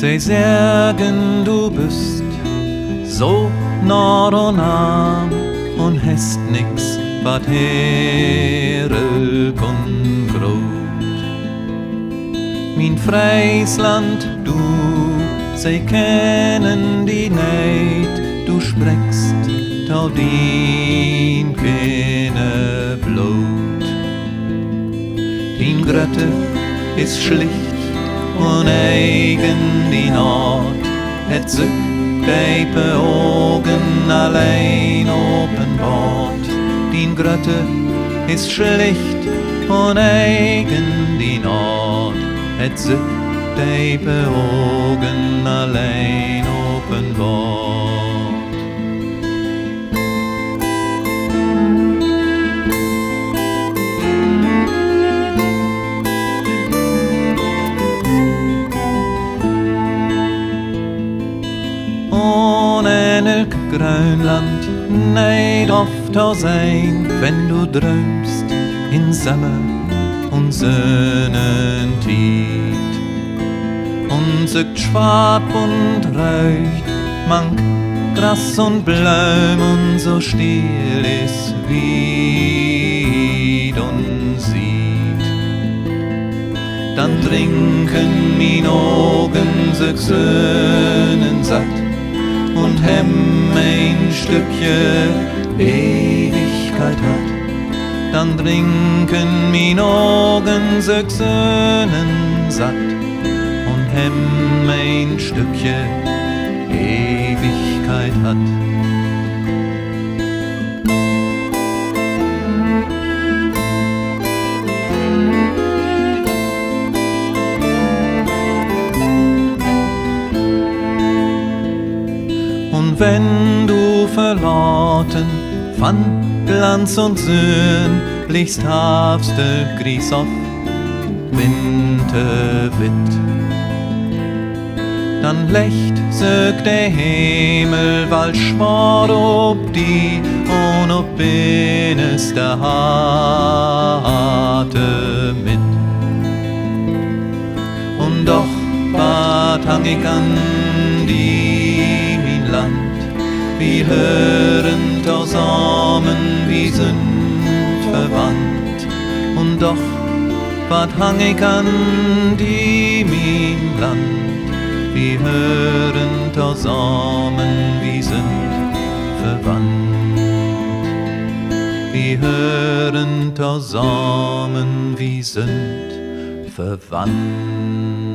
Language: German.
Sie sagen, du bist so nah und arm und hast nix, wat heerlijk und groot. Mein Friesland, du, sie kennen die nicht, du sprichst tau dien keine Blut. Dien Grötte ist schlicht und eigen die Naht, het sich deipe Augen allein openbart. Dien Grötte ist schlicht und eigen die Naht, het sich deipe Augen allein openbart. Elk Grönland neid oft au sein, wenn du drömst in Sommer und Sonnentied. Und sögt schwab und reucht, mank Gras und Blüm und so still ist Wied und sieht. Dann trinken min Augen sög Söhnen satt und hem ein Stückchen Ewigkeit hat. Dann trinken min Augen sechs Söhnen satt und hem ein Stückchen Ewigkeit hat. Wenn du verlaten von Glanz und Söhn liegst, hafst du Gries auf Winterwitt. Dann lächt sög der Himmel, weil schwar ob die und ob binnes der Harte mit. Und doch wat hang ich an die mein Land. Wir hören zusammen, wir sind verwandt. Und doch, wat hang ich an die mein Land? Wir hören zusammen, wir sind verwandt. Wir hören zusammen, wir sind verwandt.